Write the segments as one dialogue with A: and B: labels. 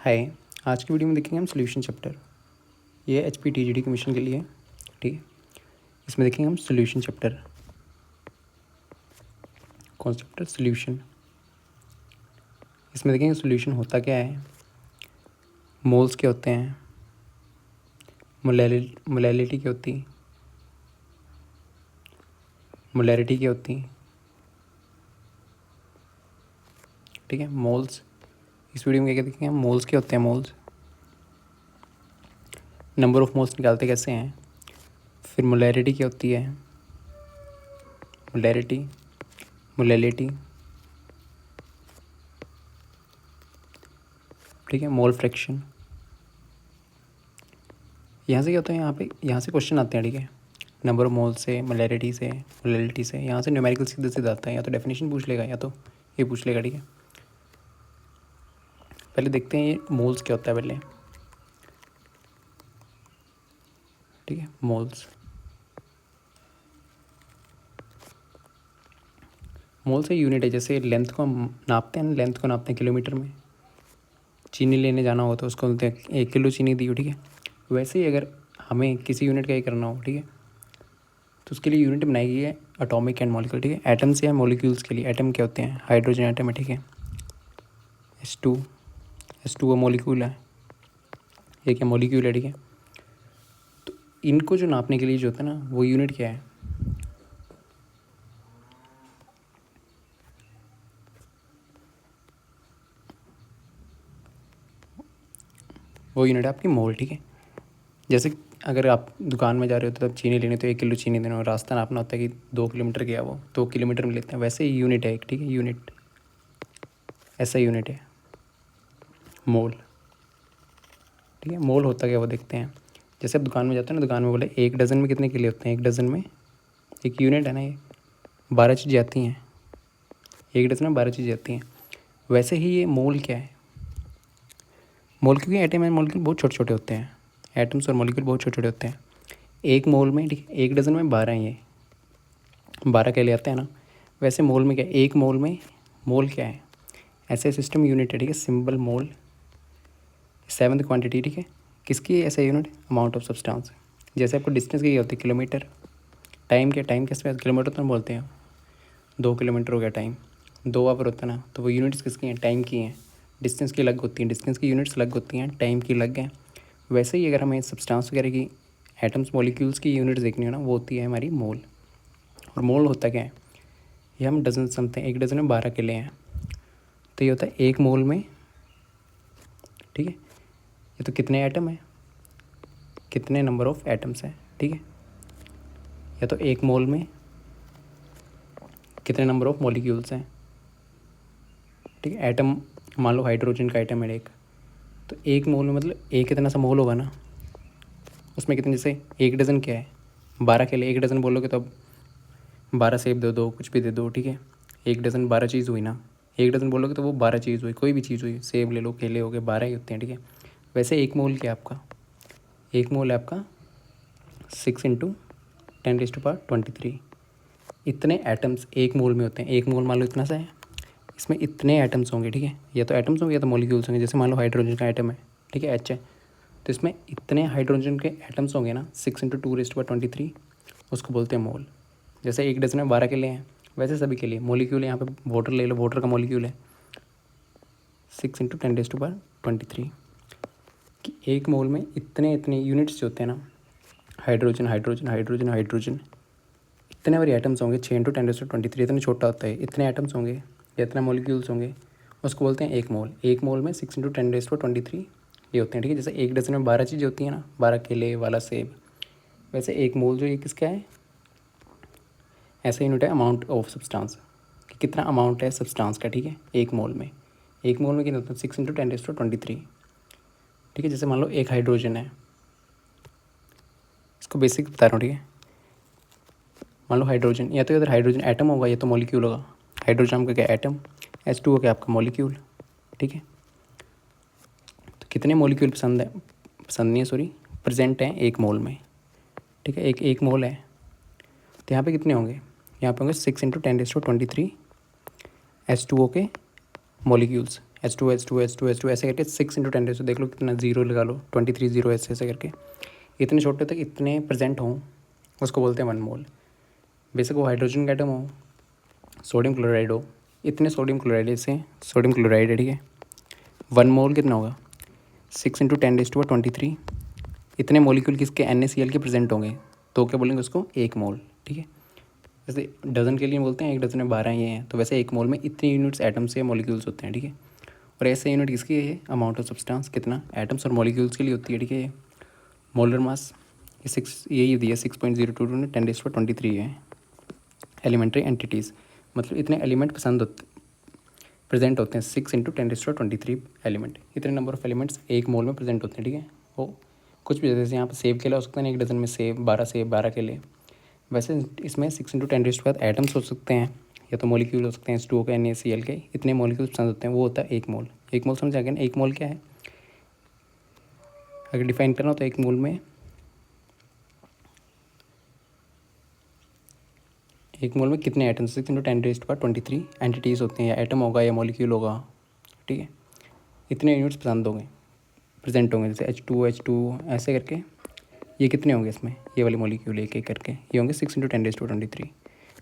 A: हाय। आज की वीडियो में देखेंगे हम सोल्यूशन चैप्टर। ये HPTGD कमीशन के लिए, ठीक है। इसमें देखेंगे हम सोल्यूशन चैप्टर। कौन सा चैप्टर? सोल्यूशन। इसमें देखेंगे सोल्यूशन होता क्या है, मोल्स क्या होते हैं, मोलैलिटी क्या होती है, मोलैरिटी क्या होती है, ठीक है। मोल्स इस वीडियो में क्या देखेंगे हम, मोल्स क्या होते हैं, मोल्स, नंबर ऑफ मोल्स निकालते कैसे हैं, फिर मोलैरिटी क्या होती है, मोलैरिटी, मोलैलिटी, ठीक है, मोल फ्रैक्शन। यहाँ से क्या होता है, यहाँ से क्वेश्चन आते हैं, ठीक है। नंबर ऑफ मोल से, मोलैरिटी से, मोलैलिटी से, यहाँ से न्यूमेरिकल सीधे सीधे आता है। या तो डेफिनेशन पूछ लेगा या तो ये पूछ लेगा, ठीक है। पहले देखते हैं ये मोल्स क्या होता है पहले, ठीक है। मोल्स मोल से यूनिट है। जैसे लेंथ को हम नापते हैं, लेंथ को नापते हैं किलोमीटर में। चीनी लेने जाना हो तो उसको बोलते हैं 1 किलो चीनी दी हो, ठीक है। वैसे ही अगर हमें किसी यूनिट का ही करना हो, ठीक है, तो उसके लिए यूनिट बनाई गई है एटॉमिक एंड मॉलिक्यूल, ठीक है। एटम्स या मॉलिक्यूल्स के लिए एटम क्या होते हैं, हाइड्रोजन एटम है, ठीक है। H2 वो मॉलिक्यूल है, ये क्या मॉलिक्यूल है, ठीक है। तो इनको जो नापने के लिए जो होता है ना, वो यूनिट क्या है, वो यूनिट है आपकी मोल, ठीक है। जैसे अगर आप दुकान में जा रहे हो तो तब चीनी लेनी तो 1 किलो चीनी देना, और रास्ता नापना होता है कि 2 किलोमीटर गया, वो 2 किलोमीटर में लेते हैं। वैसे ही यूनिट है एक, ठीक है, यूनिट, ऐसा यूनिट है मोल, ठीक है। मोल होता क्या वो देखते हैं। जैसे आप दुकान में जाते हैं ना, दुकान में बोले 1 डज़न में कितने किलो होते हैं, 1 डज़न में एक यूनिट है ना, ये 12 चीज़ें आती हैं, 1 डज़न में 12 चीज़ें आती हैं। वैसे ही ये मोल क्या है, मोल, क्योंकि एटम एंड मॉलिक्यूल बहुत छोटे छोटे होते हैं, एटम्स और मॉलिक्यूल बहुत छोटे छोटे होते हैं। एक मोल में, ठीक है, 1 डज़न में 12 हैं, ये 12 के लिए आते हैं ना। वैसे मोल में क्या है, एक मोल में, मोल क्या है, ऐसे सिस्टम यूनिट है, ठीक है। सिंबल मोल, 7th क्वांटिटी, ठीक है। किसकी ऐसा यूनिट, अमाउंट ऑफ सब्सटेंस। जैसे आपको डिस्टेंस की होती है किलोमीटर, टाइम क्या, टाइम किस में किलोमीटर तो बोलते हैं, 2 किलोमीटर हो गया टाइम, 2 आवर होता है ना, तो वो यूनिट्स किसकी हैं, टाइम की हैं। डिस्टेंस की अलग होती हैं, डिस्टेंस की यूनिट्स अलग होती हैं, टाइम की अलग हैं। वैसे ही अगर हमें सब्सटेंस वगैरह की, एटम्स मॉलिक्यूल्स की यूनिट्स देखनी हो ना, वो होती है हमारी मोल। और मोल होता क्या है, ये हम डजन समझते हैं, 1 डज़न में 12 किले हैं, तो ये होता है 1 मोल में, ठीक है। ये तो कितने एटम है, कितने नंबर ऑफ एटम्स हैं, ठीक है। या तो 1 मोल में कितने नंबर ऑफ मॉलिक्यूल्स हैं, ठीक है। एटम मान लो हाइड्रोजन का एटम है एक, तो 1 मोल में मतलब एक कितना सा मोल होगा ना, उसमें कितने, जैसे 1 डज़न क्या है, 12 के लिए 1 डज़न बोलोगे तो अब 12 सेब दे दो, कुछ भी दे दो, ठीक है। 1 डज़न 12 चीज़ हुई ना, 1 डज़न बोलोगे तो वो 12 चीज़ हुई, कोई भी चीज़ हुई, सेब ले लो, केले हो गए, 12 ही होते हैं, ठीक है। वैसे 1 मोल क्या है आपका, 1 मोल है आपका 6 × 10⁻23। इतने एटम्स 1 मोल में होते हैं। 1 मोल मान लो इतना सा है, इसमें इतने एटम्स होंगे, ठीक है। या तो एटम्स होंगे या तो मॉलिक्यूल्स होंगे। जैसे मान लो हाइड्रोजन का एटम है, ठीक है, H है, तो इसमें इतने हाइड्रोजन के एटम्स होंगे ना, 6 × 10⁻23, उसको बोलते हैं मोल। जैसे 1 डज़न में 12 के लिए हैं, वैसे सभी के लिए मोलिक्यूल है। यहाँ पे वाटर ले लो, वाटर का मोलिक्यूल है 6 × 10⁻23, कि 1 मोल में इतने इतने यूनिट्स जो होते हैं ना, हाइड्रोजन हाइड्रोजन हाइड्रोजन हाइड्रोजन, इतने बारी एटम्स होंगे, 6 × 10⁻23, इतने छोटा होता है, इतने एटम्स होंगे या इतने मॉलिक्यूल्स होंगे, उसको बोलते हैं 1 मोल। 1 मोल में 6 × 10⁻23 ये होते हैं, ठीक है। जैसे 1 डज़न में 12 चीज़ें होती हैं ना, 12 केले वाला सेब, वैसे 1 मोल जो ये किसका है, ऐसा यूनिट है अमाउंट ऑफ सब्सटेंस, कि कितना अमाउंट है सब्सटेंस का, ठीक है। 1 मोल में, 1 मोल में कितना होता है, 6 × 10⁻23, ठीक है। जैसे मान लो एक हाइड्रोजन है, इसको बेसिक बता रहा हूँ, ठीक है। मान लो हाइड्रोजन, या तो इधर हाइड्रोजन एटम होगा या तो मॉलिक्यूल होगा। हाइड्रोजन का क्या एटम, H2O क्या आपका मॉलिक्यूल, ठीक है। तो कितने मॉलिक्यूल पसंद नहीं है, सॉरी, प्रेजेंट हैं 1 मोल में, ठीक है। एक मोल है, तो यहाँ पे कितने होंगे, यहाँ पे होंगे 6 × 10⁻23 H2O के मॉलिक्यूल्स, H2 ऐसे करके 6 × 10⁻, देख लो कितना, जीरो लगा लो, 23 जीरो ऐसे करके इतने छोटे तक इतने प्रेजेंट हों, उसको बोलते हैं 1 मोल। बेशक वो हाइड्रोजन का एटम हो, सोडियम क्लोराइड हो, इतने सोडियम क्लोराइड, जैसे सोडियम क्लोराइड है, ठीक है, 1 मोल कितना होगा, 6 × 10⁻23। इतने मॉलिक्यूल किसके, NaCl के प्रेजेंट होंगे, तो क्या बोलेंगे उसको, 1 मोल, ठीक है। जैसे डजन के लिए बोलते हैं 1 डजन में 12 ये हैं, तो वैसे 1 मोल में इतनी यूनिट्स एटम्स या मॉलिक्यूल्स होते हैं, ठीक है। और ऐसे यूनिट किसकी है, अमाउंट ऑफ सब्सटेंस, कितना एटम्स और मॉलिक्यूल्स के लिए होती है, ठीक है। मोलर मास ये 6, यही दिया 6.022 ने 10⁻23 है। एलिमेंट्री एंटिटीज़, मतलब इतने एलिमेंट प्रेजेंट होते हैं, 6 × 10⁻23 एलिमेंट, इतने नंबर ऑफ एलिमेंट्स 1 मोल में प्रेजेंट होते हैं, ठीक है। वो कुछ भी, जैसे यहाँ पर सेब केला हो सकता है, 1 डजन में सेब 12 केले, वैसे इसमें 6 × 10⁻⁴ एटम्स हो सकते हैं, या तो मॉलिक्यूल हो सकते हैं, H2O के, NaCl के, इतने मॉलिक्यूल्स पसंद होते हैं, वो होता है 1 मोल। 1 मोल समझ आ गया ना, 1 मोल क्या है, अगर डिफाइन करना हो तो 1 मोल में, 1 मोल में कितने एटम्स, 6 × 10⁻23 एंटिटीज़ होते हैं, या एटम होगा या मॉलिक्यूल होगा, ठीक है। इतने यूनिट्स पसंद होंगे, प्रेजेंट होंगे, जैसे H2 ऐसे करके, ये कितने होंगे इसमें, ये वाले मॉलिक्यूल एक एक करके, ये होंगे 6 × 10⁻23।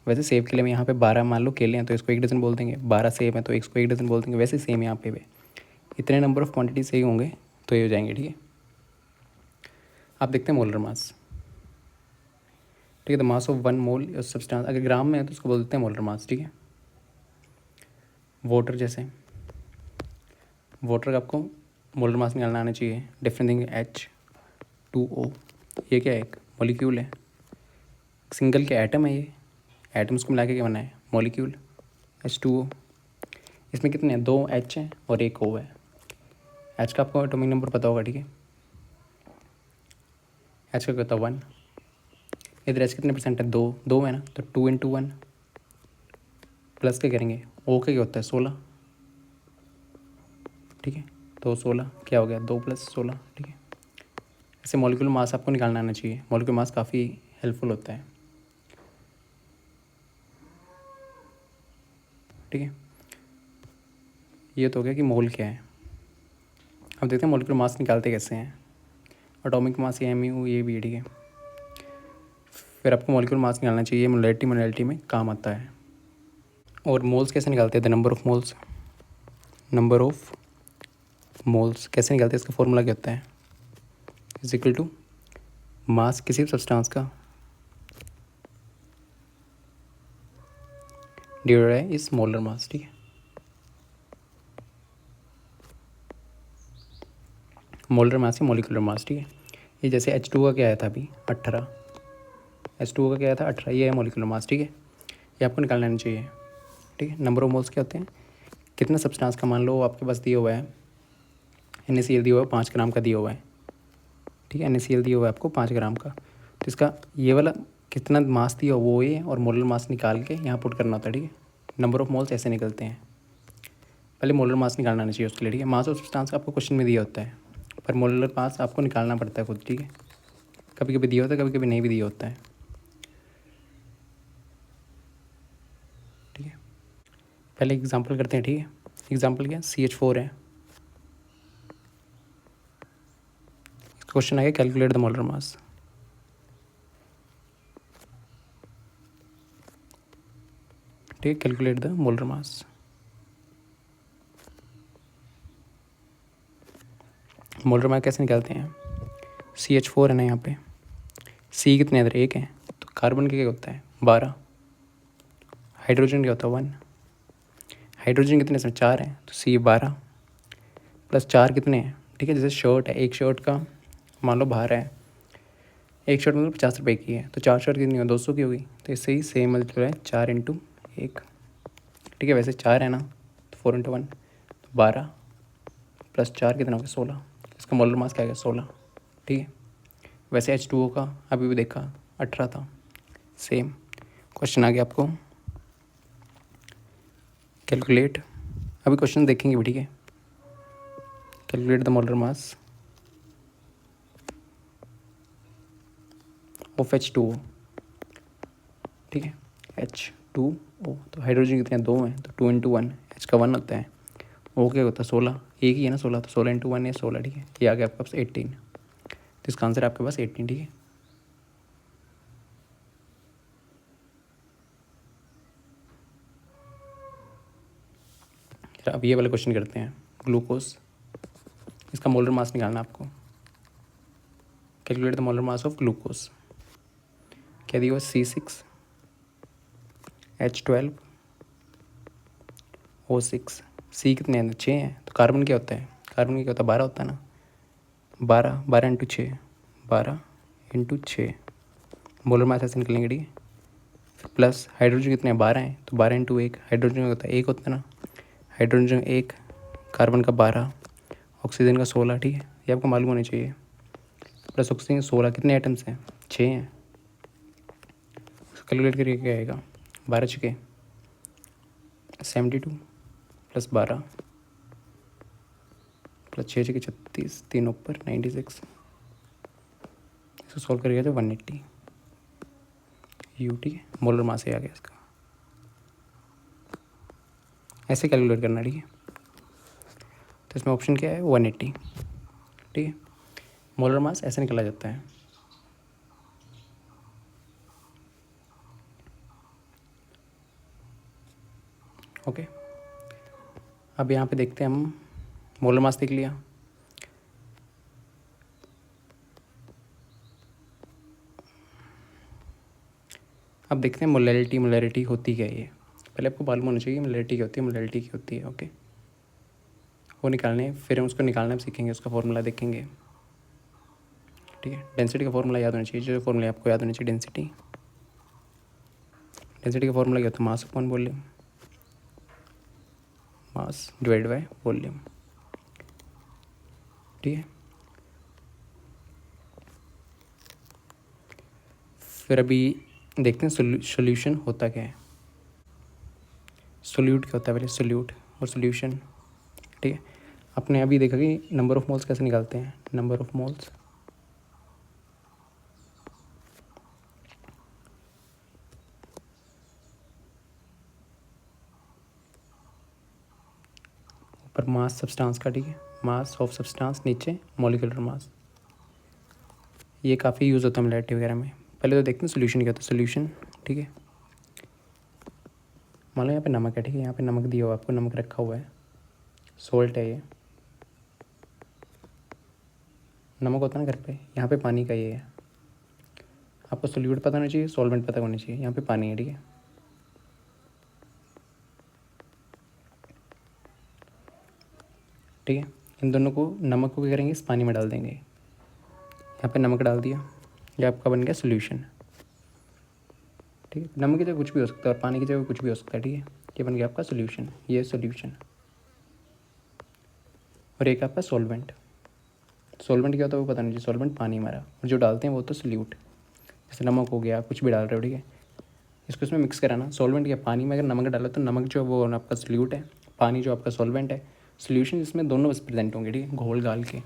A: वैसे सेब के लिए मैं यहाँ पे 12 मान लो केले हैं, तो इसको 1 डजन बोल देंगे, 12 सेब हैं तो इसको 1 डजन बोल देंगे, वैसे सेम यहाँ पे भी इतने नंबर ऑफ क्वांटिटी सही होंगे तो ये हो जाएंगे, ठीक है। आप देखते हैं मोलर मास, ठीक है, the mass of 1 mole substance, अगर ग्राम में है तो उसको बोलते हैं मोलर मास, ठीक है। वाटर, जैसे वाटर का आपको मोलर मास निकालना आना चाहिए, डिफरेंट थिंग, H2O, ये क्या है, एक मॉलिक्यूल है, सिंगल के एटम है, ये एटम्स को मिला के क्या बना है, मॉलिक्यूल, H2O। इसमें कितने हैं, 2 H हैं और 1 O है। H का आपको एटॉमिक नंबर पता होगा, ठीक है, H का क्या होता है 1, इधर H कितने परसेंट है, 2 है ना, तो 2 × 1 प्लस क्या करेंगे, O का क्या होता है 16, ठीक है, तो 16 क्या हो गया, 2 + 16, ठीक है। ऐसे मॉलिक्यूल मास आपको निकालना आना चाहिए, मॉलिक्यूल मास काफ़ी हेल्पफुल होता है, ठीक है। ये तो हो गया कि मोल क्या है। अब देखते हैं मॉलिक्यूलर मास निकालते कैसे हैं। एटॉमिक मास या mu ये भी है, ठीक है। फिर आपको मॉलिक्यूलर मास निकालना चाहिए, मोलैलिटी में काम आता है। और मोल्स कैसे निकालते हैं, the number of moles, number of moles कैसे निकालते हैं, इसका फॉर्मूला क्या होता है, इज इक्वल टू मास किसी भी सब्सटेंस का डिवाइडेड बाय इस मोलर मास, ठीक है। मोलर मास या मॉलिक्यूलर मास, ठीक है। ये जैसे H2 का क्या आया था अभी 18, H2O का क्या आया था 18, ये है मॉलिक्यूलर मास, ठीक है। ये आपको निकाल लेना चाहिए, ठीक है। नंबर ऑफ मोल्स क्या होते हैं, कितना सब्सटेंस का, मान लो आपके पास दिया हुआ है NaCl दिया हुआ है 5 ग्राम का दिया हुआ है, ठीक है, NaCl दिया हुआ है आपको 5 ग्राम का, तो इसका ये वाला कितना मास दिया वो ये, और मोलर मास निकाल के यहाँ पुट करना होता है, ठीक है। नंबर ऑफ मोल्स ऐसे निकलते हैं, पहले मोलर मास निकालना आना चाहिए उसके लिए, ठीक है। मास ऑफ सब्सटेंस का आपको क्वेश्चन में दिया होता है, पर मोलर मास आपको निकालना पड़ता है खुद, ठीक है। कभी कभी दिया होता है, कभी कभी नहीं भी दिया होता है, ठीक है। पहले एग्जांपल करते हैं, ठीक है। एग्जांपल क्या, CH4 है, क्वेश्चन आ गया कैलकुलेट द मोलर मास, ठीक है, calculate the molar mass. Molar mass कैसे निकालते हैं, CH4 है ना, यहाँ पे C कितने इधर 1 है, तो कार्बन का क्या होता है 12, हाइड्रोजन क्या होता है 1, हाइड्रोजन कितने इसमें 4 हैं, तो C 12 + 4 कितने हैं, ठीक है। जैसे शर्ट है, एक शर्ट का मान लो बाहर है, एक शर्ट मतलब 50 रुपये की है, तो 4 शर्ट कितनी हो 200 की होगी, तो इससे ही सेम मल्टीप्लाई है 4 × 1, ठीक है। वैसे 4 है ना, तो 4 × 1 तो 12 + 4 कितना हो गया 16, इसका मोलर मास क्या आ गया 16, ठीक है। वैसे H2O का अभी भी देखा 18 था, सेम क्वेश्चन आ गया आपको कैलकुलेट, अभी क्वेश्चन देखेंगे भी, ठीक है। Calculate the molar mass of H2O, ठीक है, H2O, तो हाइड्रोजन कितने 2 हैं, तो 2 × 1, H का 1 होता है, ओ क्या होता है 16, एक ही है ना 16, तो 16 × 1 है 16, ठीक है। ये आ गया आपके पास 18, तो इसका आंसर आपके पास 18, ठीक है। अब ये वाले क्वेश्चन करते हैं। ग्लूकोज, इसका मोलर मास निकालना आपको। Calculate the molar mass of glucose. क्या दिया हुआ C6H12O6। सी कितने हैं? 6 हैं। तो कार्बन क्या होता है? कार्बन क्या होता है? 12 होता है ना। 12 12 × 6, 12 × 6 मोलर मास ऐसे निकलेंगे, ठीक है। फिर प्लस हाइड्रोजन कितने हैं? 12 हैं, तो 12 × 1, हाइड्रोजन होता है 1 होता है ना। हाइड्रोजन 1, कार्बन का 12, ऑक्सीजन का 16, ठीक है। ये आपको मालूम होना चाहिए। प्लस ऑक्सीजन 16, कितने आइटम्स हैं? 6 हैं। कैलकुलेट करिए क्या आएगा। 12 छके 72 प्लस 12 प्लस 6 छके 36, 3 ऊपर 96। इसको सॉल्व करिएगा तो 180 यू, ठीक है। मोलर मास आ गया इसका। ऐसे कैलकुलेट करना, ठीक है। तो इसमें ऑप्शन क्या है? 180, ठीक है। मोलर मास ऐसे निकला जाता है। ओके, अब यहाँ पे देखते हैं हम। मोलर मास देख लिया। अब देखते हैं मोलैरिटी। मोलैरिटी होती क्या है ये? पहले आपको मालूम होना चाहिए मोलैरिटी क्या होती है। मोलैरिटी क्या होती है? ओके, वो निकालने, फिर हम उसको निकालना भी सीखेंगे, उसका फॉर्मूला देखेंगे, ठीक है। डेंसिटी का फॉर्मूला याद होना चाहिए। जो फॉर्मूला आपको याद होना चाहिए, डेंसिटी। डेंसिटी का फॉर्मूला क्या होता है? Mass upon volume, mass divide by volume, ठीक है। फिर अभी देखते हैं सोल्यूशन होता क्या है। सोल्यूट क्या होता है? पहले सोल्यूट और सोल्यूशन, ठीक है। आपने अभी देखा कि नंबर ऑफ मोल्स कैसे निकालते हैं। नंबर ऑफ मोल्स ऊपर मास सब्सटेंस का, ठीक है। मास ऑफ सब्सटेंस, नीचे मॉलिक्यूलर मास। ये काफ़ी यूज़ होता है मोलैरिटी वगैरह में। पहले तो देखते हैं सोल्यूशन क्या होता है। सोल्यूशन, ठीक है। मान लो यहाँ पे नमक है, ठीक है। यहाँ पे नमक दिया हुआ, आपको नमक रखा हुआ है, सोल्ट है ये। नमक होता है ना घर पे, यहाँ पे पानी का ये है। आपको सोल्यूट पता होना चाहिए, सॉल्वेंट पता होना चाहिए। यहाँ पे पानी है, ठीक है। ठीक है, इन दोनों को, नमक को क्या करेंगे? इस पानी में डाल देंगे। यहाँ पे नमक डाल दिया, ये आपका बन गया सोल्यूशन, ठीक है। नमक की जगह कुछ भी हो सकता है और पानी की जगह कुछ भी हो सकता है, ठीक है। ये बन गया आपका सोल्यूशन, ये सोल्यूशन। और एक आपका सॉल्वेंट। सॉल्वेंट क्या होता है वो पता नहीं चाहिए। सॉल्वेंट पानी हमारा, और जो डालते हैं वो तो सोल्यूट। जैसे नमक हो गया, कुछ भी डाल रहे हो, ठीक है। इसको इसमें मिक्स कराना। सॉल्वेंट या पानी में अगर नमक डाला तो नमक जो है वो आपका सोल्यूट है, पानी जो आपका सॉल्वेंट है। सोल्यूशन इसमें दोनों बस प्रेजेंट होंगे, ठीक है, घोल घाल के,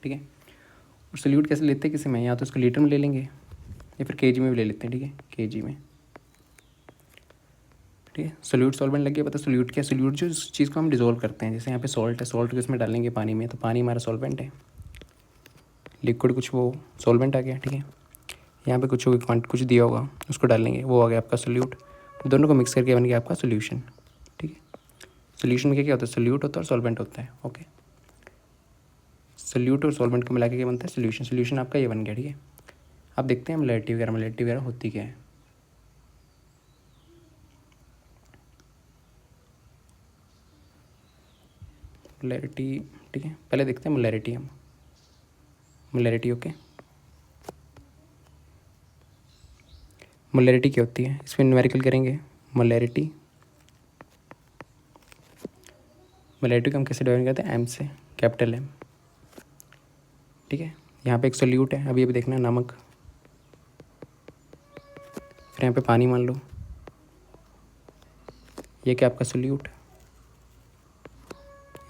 A: ठीक है। और सोल्यूट कैसे लेते हैं किसी में? या तो इसको लीटर में ले लेंगे या फिर केजी में भी ले लेते हैं, ठीक है, केजी में, ठीक है। सोल्यूट सॉल्वेंट लग गया पता। सोल्यूट क्या? सोल्यूट जो चीज़ को हम डिजोल्व करते हैं। जैसे यहाँ पे सॉल्ट है, सॉल्ट को इसमें डालेंगे पानी में, तो पानी हमारा सॉल्वेंट है। लिक्विड कुछ वो सॉल्वेंट आ गया, ठीक है। यहाँ पे कुछ होगा, कुछ दिया होगा, उसको डालेंगे, वो आ गया आपका सोल्यूट। दोनों को मिक्स करके बन गया आपका सोल्यूशन, ठीक है। सोल्यूशन में क्या क्या होता है? सोल्यूट होता है और सॉल्वेंट होता है, ओके। सोल्यूट और सॉल्वेंट को मिला के क्या बनता है? सोल्यूशन। सोल्यूशन आपका ये बन गया, ठीक है। अब देखते हैं मोलैरिटी वगैरह। मोलैरिटी वगैरह होती क्या है? मोलैरिटी, ठीक है, पहले देखते हैं मोलैरिटी हम। Molarity, okay. मोलैरिटी क्या होती है? इसमें न्यूमेरिकल करेंगे। मोलैरिटी, मोलैरिटी को हम कैसे डिवाइड करते हैं? एम से, कैपिटल एम, ठीक है। यहाँ पे एक सोल्यूट है, अभी देखना है नमक, फिर यहाँ पे पानी मान लो, ये क्या आपका सोल्यूट।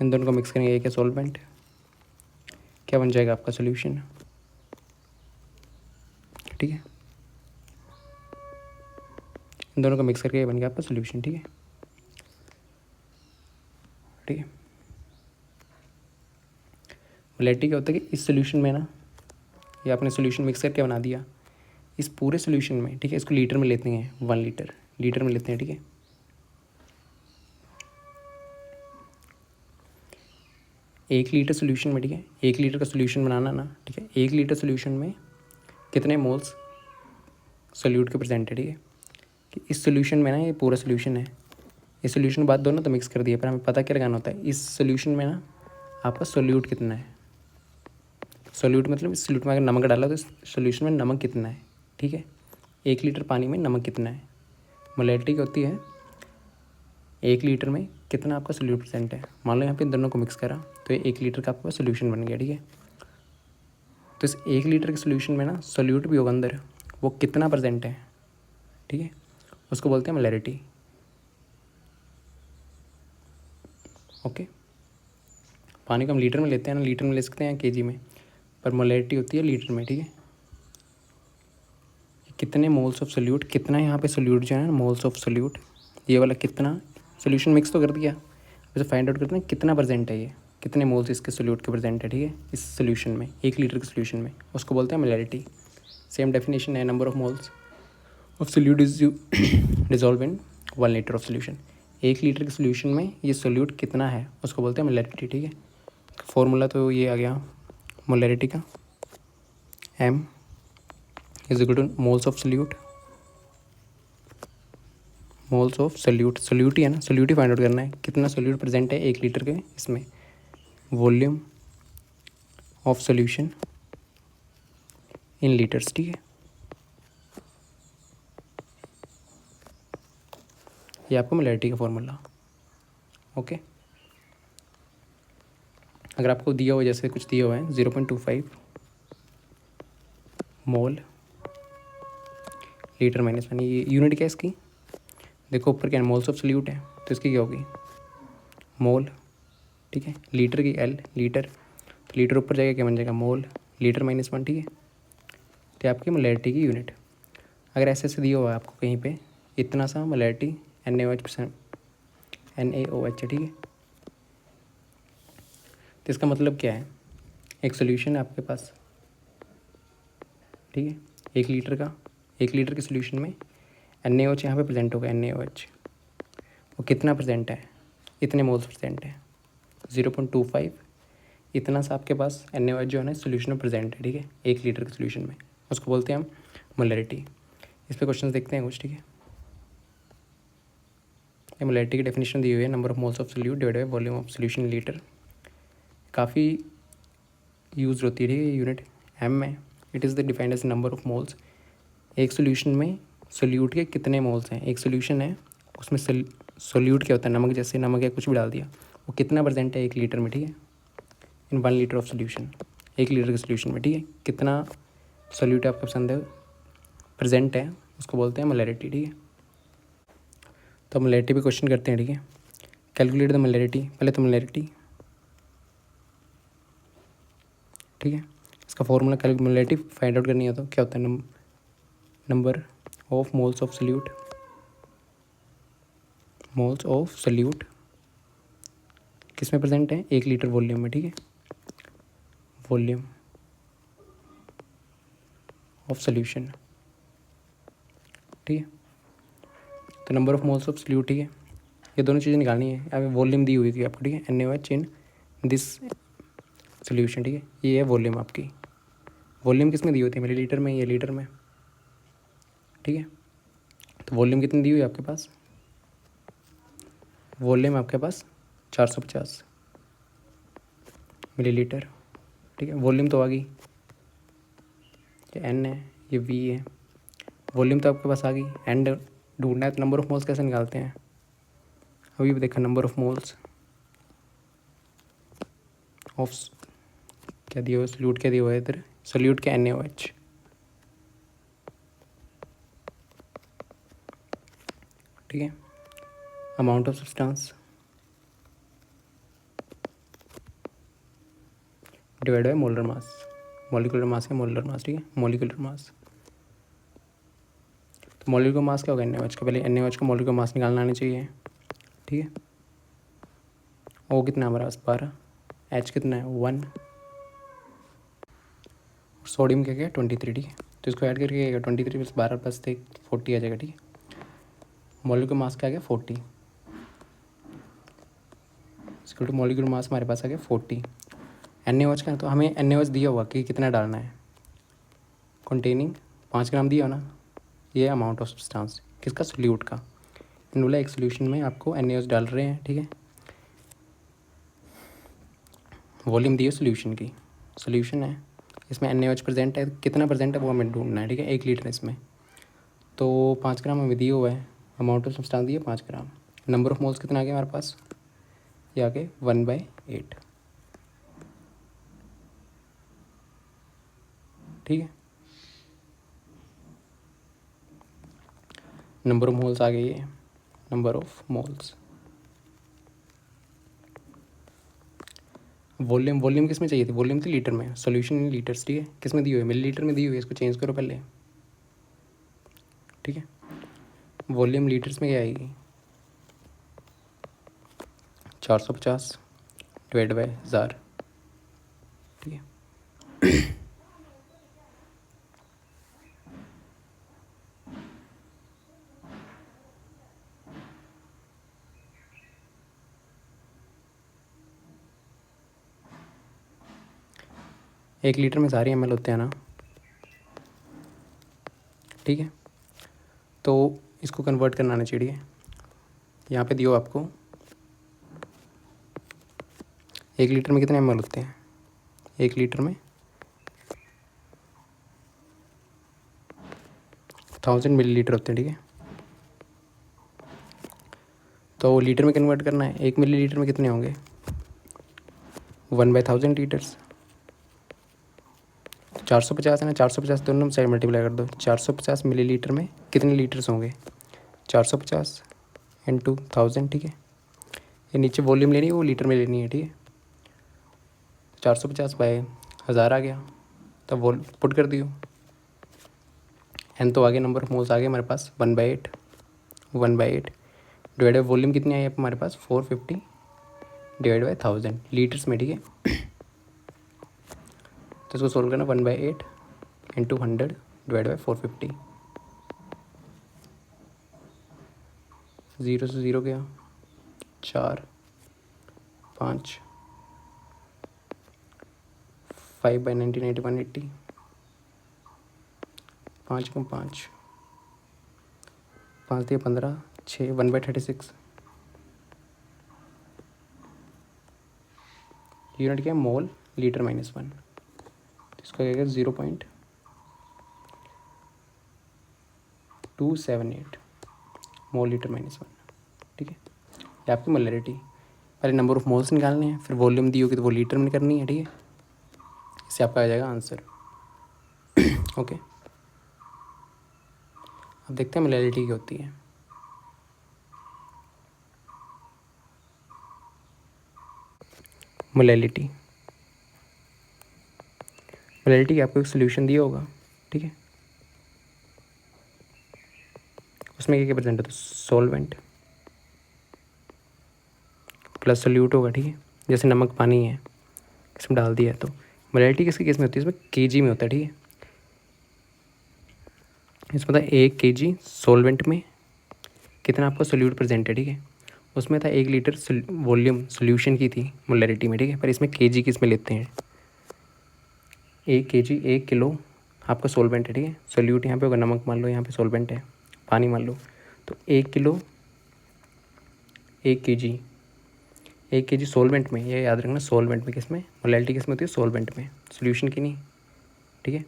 A: इन दोनों को मिक्स करेंगे, ये क्या? सॉल्वेंट। क्या बन जाएगा आपका सोल्यूशन, ठीक है। इन दोनों को मिक्स करके ये बन गया आपका सोल्यूशन, ठीक है। ठीक है। मोलैरिटी क्या होता है कि इस सोल्यूशन में ना, ये आपने सोल्यूशन मिक्स करके बना दिया, इस पूरे सोल्यूशन में, ठीक है, इसको लीटर में लेते हैं, 1 लीटर लीटर में लेते हैं, ठीक है। एक लीटर सोल्यूशन में, ठीक है, 1 लीटर का सोल्यूशन बनाना ना, ठीक है, 1 लीटर सोल्यूशन में कितने मोल्स सोल्यूट के प्रेजेंट है, ठीक है। कि इस सोल्यूशन में ना, ये पूरा सोल्यूशन है, इस सोल्यूशन बाद दो ना तो मिक्स कर दिया, पर हमें पता क्या लगाना होता है, इस सोल्यूशन में ना आपका सोल्यूट कितना है। सोल्यूट मतलब इस सोल्यूट में अगर नमक डाला तो इस सोल्यूशन में नमक कितना है, ठीक है। 1 लीटर पानी में नमक कितना है। मोलैरिटी क्या होती है, 1 लीटर में कितना आपका सोल्यूट प्रेजेंट है। मान लो यहाँ पे इन दोनों को मिक्स करा तो ये 1 लीटर का आपका सोल्यूशन बन गया, ठीक है। तो इस 1 लीटर के सोल्यूशन में ना सोल्यूट भी होगा अंदर, वो कितना प्रेजेंट है, ठीक है, उसको बोलते हैं मोलैरिटी। ओके, पानी को हम लीटर में लेते हैं ना, लीटर में ले सकते हैं केजी में, पर मोलैरिटी होती है लीटर में, ठीक है। कितने मोल्स ऑफ सोल्यूट, कितना यहाँ पे सोल्यूट जो है ना, मोल्स ऑफ सोल्यूट, ये वाला कितना सोल्यूशन मिक्स तो कर दिया, वैसे फाइंड आउट करते हैं कितना प्रेजेंट है, ये कितने मोल्स इसके सोल्यूट के प्रेजेंट है, ठीक है, इस सोल्यूशन में, 1 लीटर के सोल्यूशन में, उसको बोलते हैं मोलैरिटी। सेम डेफिनेशन है, number of moles of solute is dissolve in 1 litre of solution. 1 litre के सोल्यूशन में ये सोल्यूट कितना है उसको बोलते हैं मोलैरिटी, ठीक है। फॉर्मूला तो ये आ गया मोलैरिटी का, M is equal to moles of solute, moles of solute, solute ही है ना, सोल्यूट ही फाइंड आउट करना है, कितना सोल्यूट प्रेजेंट है 1 लीटर के इसमें, volume of solution in litres, ठीक है। ये आपको मोलैरिटी का फॉर्मूला। ओके, अगर आपको दिया हो, जैसे कुछ दिया हुआ है 0.25 मोल लीटर -1, ये यूनिट क्या है इसकी, देखो ऊपर क्या मोल्स ऑफ सोल्यूट है, तो इसकी क्या होगी मोल, ठीक है। लीटर की L लीटर, तो लीटर ऊपर जाएगा क्या बन जाएगा मोल, लीटर -1, ठीक है। तो आपकी मोलैरिटी की यूनिट, अगर ऐसे ऐसे दिया हुआ है आपको कहीं पे इतना सा मोलैरिटी NaOH है, ठीक है। तो इसका मतलब क्या है, एक सोल्यूशन है आपके पास, ठीक है, 1 लीटर का, 1 लीटर के सोल्यूशन में NaOH यहाँ पे प्रेजेंट होगा, NaOH वो कितना प्रेजेंट है, इतने मोल्स प्रेजेंट है 0.25, इतना सा आपके पास NaOH जो है ना सोल्यूशन में प्रेजेंट है, ठीक है, 1 लीटर के सोल्यूशन में, उसको बोलते हैं हम मोलैरिटी। इस पर क्वेश्चन देखते हैं कुछ, ठीक है। मोलैरिटी की डेफिनेशन दी हुई है, number of moles of solute divided by volume of solution litre, काफ़ी यूज होती है, ठीक है, यूनिट M में। It is the defined as number of moles, एक सोल्यूशन में सोल्यूट के कितने मोल्स हैं, एक सोल्यूशन है उसमें सोल्यूट क्या होता है, नमक, जैसे नमक या कुछ भी डाल दिया, वो कितना प्रेजेंट है 1 लीटर में, ठीक है, इन 1 लीटर ऑफ सोल्यूशन, 1 लीटर के सोल्यूशन में, ठीक है, कितना सोल्यूट आपको पसंद है प्रेजेंट है, उसको बोलते हैं मोलैरिटी, ठीक है। तो मोलैरिटी पे क्वेश्चन करते हैं, ठीक है। कैलकुलेट द मोलैरिटी, पहले तो मोलैरिटी, ठीक है, इसका फॉर्मूला मोलैरिटी फाइंड आउट करनी है तो क्या होता है, number of moles of solute, moles of solute किस में प्रेजेंट है 1 लीटर वॉल्यूम में, ठीक है, वॉल्यूम ऑफ सोल्यूशन, ठीक है। तो number of moles of solute, ठीक है, ये दोनों चीज़ें निकालनी है। अब वॉल्यूम दी हुई थी आपको, ठीक है, NaOH इन दिस सोल्यूशन, ठीक है, ये है वॉल्यूम आपकी, वॉल्यूम किस में दी होती है, मिलीलीटर में या लीटर में, ठीक है। तो वॉल्यूम कितनी दी हुई है आपके पास, वॉल्यूम आपके पास 450 मिलीलीटर, ठीक है, वॉल्यूम तो आ गई, ये N है, ये V है, वॉल्यूम तो आपके पास आ गई, एंड ढूंढना है तो नंबर ऑफ मोल्स कैसे निकालते हैं, अभी भी देखा, नंबर ऑफ मोल्स ऑफ क्या दिया हुआ है, सोल्यूट क्या दिया हुआ है इधर, सोल्यूट के NaOH, ठीक है, amount of substance divide by molar mass, molecular mass है मोलर मास, ठीक है, मॉलिक्यूलर मास। तो मॉलिक्यूलर मास क्या होगा NaOH का, पहले NaOH का मॉलिक्यूलर मास निकालना आना चाहिए, ठीक है, ओ कितना है हमारे पास 12, एच कितना है 1, सोडियम क्या 23, ठीक है। तो इसको ऐड करके 23 प्लस 12 प्लस 40 आ जाएगा, ठीक है। मॉलिक्यूलर मास क्या आ गया 40, इक्वल टू मॉलिक्यूलर मास हमारे पास आ गया 40। NaOH का, तो हमें NaOH दिया हुआ कि कितना डालना है, कंटेनिंग 5 ग्राम दिया हो ना, ये अमाउंट ऑफ सब्सटेंस किसका, सोल्यूट का। इन बोला एक सोल्यूशन में आपको NaOH डाल रहे हैं, ठीक है। वॉल्यूम दी है सोल्यूशन की, सोल्यूशन है, इसमें NaOH प्रेजेंट है, कितना प्रेजेंट है वो हमें ढूंढना है, ठीक है। 1 लीटर इसमें, तो 5 ग्राम हमें दिया हुआ है, अमाउंट ऑफ सब्सटेंस दिया 5 ग्राम। नंबर ऑफ मोल्स कितना आ गया हमारे पास, ये आ गए 1/8, ठीक है। नंबर ऑफ मोल्स आ गई है, नंबर ऑफ मोल्स। वॉल्यूम किस में चाहिए थी, वॉल्यूम थी लीटर में, सॉल्यूशन इन लीटर्स, ठीक है। किस में दी हुई है, मिलीलीटर में दी हुई है, इसको चेंज करो पहले, ठीक है। वॉल्यूम लीटर्स में क्या आएगी, 450 डिवाइड बाई 1000, ठीक है। एक लीटर में 1000 ml होते हैं ना, ठीक है। तो इसको कन्वर्ट करना आना चाहिए, यहाँ पे दियो आपको 1 लीटर में कितने ml होते हैं, 1 लीटर में 1000 मिलीलीटर होते हैं, ठीक है। तो लीटर में कन्वर्ट करना है, 1 मिलीलीटर में कितने होंगे, 1/1000 लीटर्स। 450 है ना, 450 दोनों साइड मल्टीप्लाई कर दो, 450 मिलीलीटर में कितने लीटर्स होंगे, 450 इंटू 1000, ठीक है। ये नीचे वॉल्यूम लेनी है, वो लीटर में लेनी है, ठीक है। 450 बाय 1000 आ गया, तब वो पुट कर दियो, एन तो आगे नंबर ऑफ मोल्स आ गए हमारे पास 1/8, 1/8 डिवाइड बाई वॉल्यूम कितनी आई है हमारे पास 450 डिवाइड बाई 1000 लीटर्स में, ठीक है। तो इसको सोल्व करना 1/8 इंटू 100 डिवाइड बाई 450, 0 से 0 गया 4, 5, 5/19 81 80, 5 कम 5, 5 दिया 15, 6 1/36, यूनिट क्या है मोल लीटर -1, तो इसका क्या 0.278 मोल लीटर -1, ठीक है। ये आपकी मोलैरिटी, पहले नंबर ऑफ मोल्स निकालने हैं, फिर वॉल्यूम दी होगी तो वो लीटर में करनी है, ठीक है। इससे आपका आ जाएगा आंसर। ओके, अब देखते हैं मोलैरिटी क्या होती है। मोलैलिटी, मोलैलिटी आपको एक सोल्यूशन दिया होगा, ठीक है। उसमें क्या क्या प्रेजेंट होता है, सॉल्वेंट प्लस सोल्यूट होगा, ठीक है। जैसे नमक पानी है, इसमें डाल दिया, तो मोलैलिटी किसके केस में होती है, इसमें केजी में होता है, ठीक है। इसमें था 1 kg सॉल्वेंट में कितना आपका सोल्यूट प्रेजेंट है, ठीक है। उसमें था 1 लीटर वॉल्यूम सोल्यूशन की थी मोलैरिटी में, ठीक है। पर इसमें केजी किस में लेते हैं, 1 kg 1 किलो आपका सॉल्वेंट है, ठीक है। सोल्यूट यहाँ पे होगा नमक मान लो, यहाँ पे सॉल्वेंट है पानी मान लो, तो 1 किलो 1 kg 1 kg सॉल्वेंट में, ये याद रखना सॉल्वेंट में, किस में मोलैलिटी किस में होती है, सॉल्वेंट में, सोल्यूशन की नहीं, ठीक है।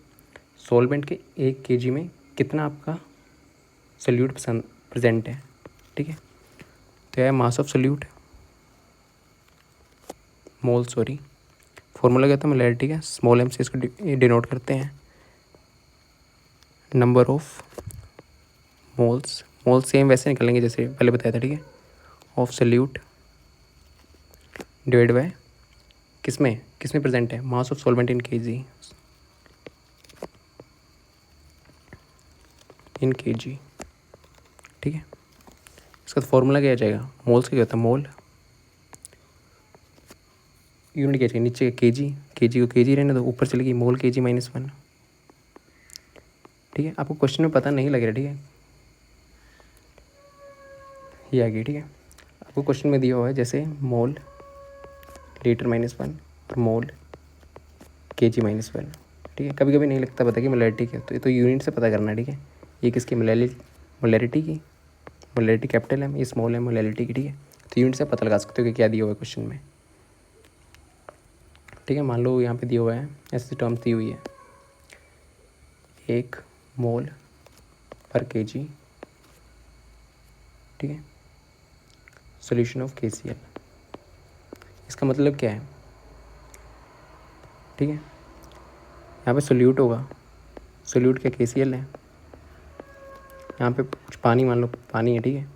A: सॉल्वेंट के 1 kg में कितना आपका सोल्यूट प्रेजेंट है, ठीक है। तो यह है mass of solute, mole sorry, formula क्या था मोलैरिटी का, स्मॉल m से इसको डिनोट करते हैं, number of moles, moles same वैसे निकलेंगे जैसे पहले बताया था, ठीक है। ऑफ सोल्यूट डिवाइड बाय किसमें प्रेजेंट है, mass of solvent in KG, ठीक है। इसका तो फॉर्मूला क्या आ जाएगा, मोल्स का क्या होता है, मोल यूनिट क्या चाहिए, नीचे केजी, केजी को केजी रहने दो, ऊपर चलेगी मोल केजी -1। ठीक है, आपको क्वेश्चन में पता नहीं लग रहा, ठीक है, ये आ गई। ठीक है, आपको क्वेश्चन में दिया हुआ है जैसे मोल लीटर -1 और मोल केजी -1। ठीक है, कभी कभी नहीं लगता पता कि मोलैरिटी क्या, तो ये तो यूनिट से पता करना है। ठीक है, ये किसकी मोलैरिटी की, मोलैरिटी कैपिटल है, ये स्मॉल है मोलैरिटी की। ठीक है, तो यूनिट से पता लगा सकते हो कि क्या दिया हुआ है क्वेश्चन में। ठीक है, मान लो यहाँ पे दिया हुआ है, ऐसी टर्म्स दी हुई है, 1 मोल पर केजी। ठीक है, सॉल्यूशन ऑफ KCl, इसका मतलब क्या है। ठीक है, यहाँ पे सोल्यूट होगा, सोल्यूट क्या KCl है, यहाँ पे कुछ पानी, मान लो पानी है। ठीक है,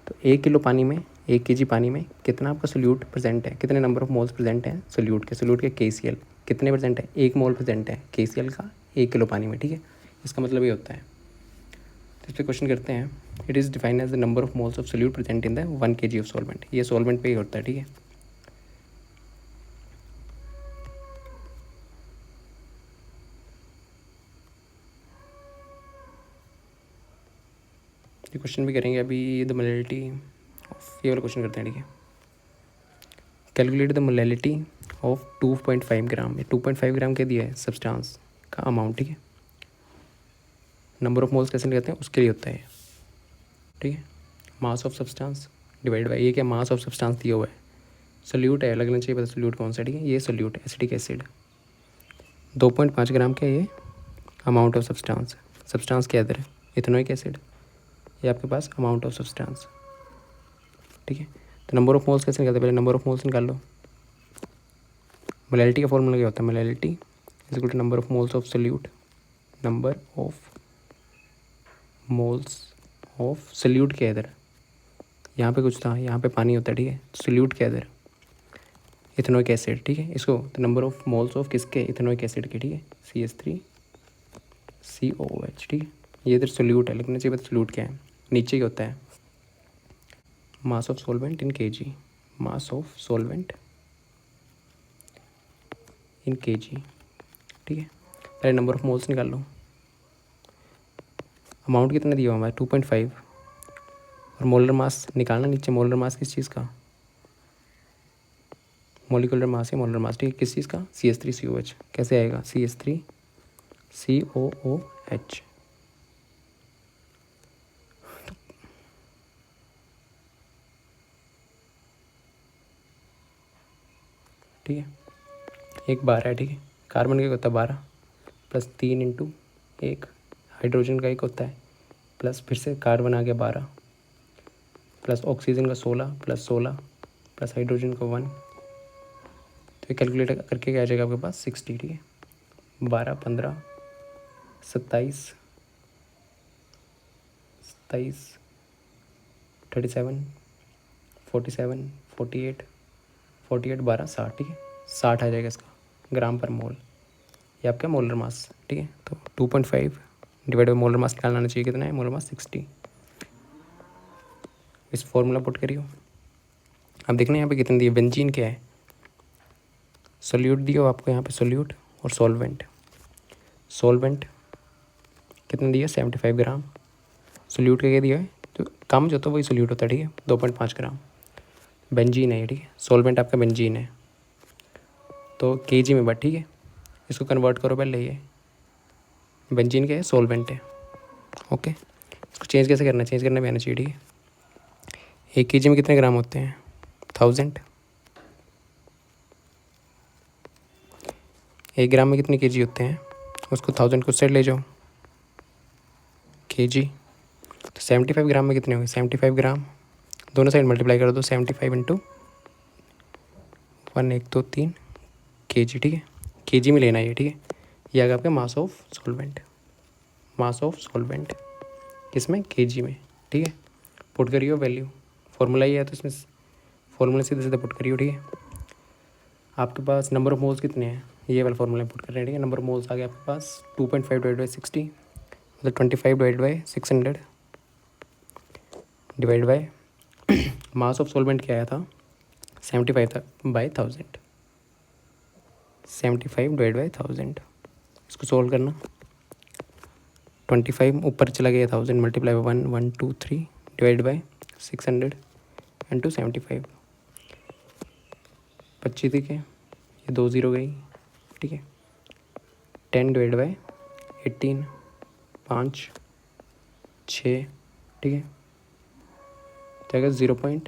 A: तो 1 किलो पानी में, 1 kg पानी में कितना आपका सोल्यूट प्रेजेंट है, कितने नंबर ऑफ मोल्स प्रेजेंट हैं सोल्यूट के KCl कितने प्रेजेंट है, 1 मोल प्रेजेंट है KCl का 1 किलो पानी में। ठीक है, इसका मतलब ये होता है। तो इस पर क्वेश्चन करते हैं, it is defined as the number of moles of solute present in the 1 kg of solvent. ये सॉल्वेंट पे ही होता है। ठीक है, ये क्वेश्चन भी करेंगे अभी, द मोलैलिटी ऑफ, ये वाला क्वेश्चन करते हैं। ठीक है, कैलकुलेट द मोलैलिटी ऑफ 2.5 ग्राम, ये 2.5 ग्राम क्या दिया है, सब्सटेंस का अमाउंट। ठीक है, नंबर ऑफ मोल्स कैसे निकलते हैं उसके लिए होता है। ठीक है, mass of substance divide by, ये क्या मास ऑफ सब्सटेंस दिया हुआ है, सोल्यूट है, लगना चाहिए पता सोल्यूट कौन सा। ठीक है, ये सोल्यूट एसिटिक एसिड, 2.5 ग्राम क्या है, ये अमाउंट ऑफ सब्सटेंस, सब्सटेंस क्या इधर है, इथेनोइक एसिड, ये आपके पास अमाउंट ऑफ सब्सटेंस। ठीक है, तो नंबर ऑफ मोल्स कैसे निकालते हैं, पहले नंबर ऑफ मोल्स निकाल लो। मोलैलिटी का फॉर्मूला क्या होता है, molality is equal to number of moles of solute, number of moles of solute क्या है इधर, यहाँ पे कुछ था, यहाँ पे पानी होता है। ठीक है, सोल्यूट क्या है इधर, इथेनोइक एसिड। ठीक है, इसको तो नंबर ऑफ मोल्स ऑफ किसके, इथेनोइक एसिड के। ठीक है, CH3COOH। ठीक है, ये इधर सोल्यूट है, लिखना चाहिए सोल्यूट क्या है, नीचे क्या होता है, mass of solvent in kg, mass of solvent in kg। ठीक है, पहले नंबर ऑफ मोल्स निकाल लो, अमाउंट कितना दिया हुआ है 2.5, और मोलर मास निकालना नीचे, मोलर मास किस चीज़ का, मोलिकुलर मास है मोलर मास। ठीक है, किस चीज़ का, CH3COH, कैसे आएगा CH3COOH। ठीक है, एक 12 है। ठीक है, कार्बन का एक होता है 12 प्लस 3 इंटू 1, हाइड्रोजन का एक होता है प्लस, फिर से कार्बन आ गया 12 प्लस ऑक्सीजन का 16 प्लस 16 प्लस हाइड्रोजन का 1, तो ये कैलकुलेट करके क्या आ जाएगा आपके पास 60। ठीक है, 12 15 27 27 37 47 48 48 12 60। ठीक है, 60 आ जाएगा इसका ग्राम पर मोल, ये आपका मोलर मास। ठीक है, तो 2.5 डिवाइड बाई मोलर मास निकालना चाहिए, कितना है मोलर मास 60। इस फॉर्मूला पुट करियो, अब देखना यहाँ पे कितनी दी है, बेंजीन क्या है, सोल्यूट दियो आपको यहाँ पे, सोल्यूट और सॉल्वेंट, सॉल्वेंट कितना दिया 75 ग्राम, सोल्यूट का क्या दिया है, तो कम जो होता है वही सोल्यूट होता है। ठीक है, 2.5 ग्राम, बेंजीन है ये। ठीक है, सॉल्वेंट आपका बेंजीन है, तो kg में बट। ठीक है, इसको कन्वर्ट करो पहले, ये बेंजीन क्या है, सॉल्वेंट है। ओके, इसको चेंज कैसे करना है, चेंज करना भी आना चाहिए। ठीक है, 1 kg में कितने ग्राम होते हैं, 1000, 1 ग्राम में कितने kg होते हैं, उसको 1000 को साइड ले जाओ, kg, तो 75 ग्राम में कितने होंगे, 75 ग्राम, दोनों साइड मल्टीप्लाई कर दो, 75 इंटू 1 1 2 3 kg। ठीक है, kg में लेना है ये। ठीक है, ये आ गया आपका mass of solvent, mass of solvent किसमें, kg में। ठीक है, पुट करियो वैल्यू, फॉर्मूला ही है तो इसमें फॉर्मूला सीधे सीधे पुट करियो। ठीक है, आपके पास नंबर ऑफ मोल्स कितने हैं, ये वाला फॉर्मूला पुट कर रहे हैं। ठीक है, नंबर ऑफ मोल्स आ गया आपके पास 2.5 डिवाइड बाई 60, मतलब 25 divide by 600 divide by mass of solvent क्या आया था 75 था बाई 1000। 75 डिवाइड बाई 1000, इसको सोल्व करना। 25 ऊपर चला गया, 1000 multiply by 1 1 2 3 divide by 600 into 75, 25 ठीक है, ये 2 0 गई, ठीक है। 10 डिवाइड बाई 18, 5 6, ठीक है, तो अगर 0.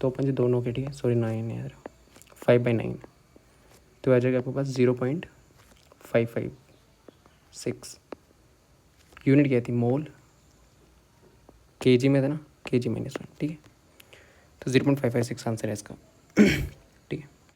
A: 2 5 दोनों के, ठीक है, सॉरी 9 है यार, 5/9, तो आ जाएगा आपके पास 0.556। यूनिट क्या थी, मोल, केजी में था ना, केजी -1, ठीक है, तो 0.556 आंसर है इसका।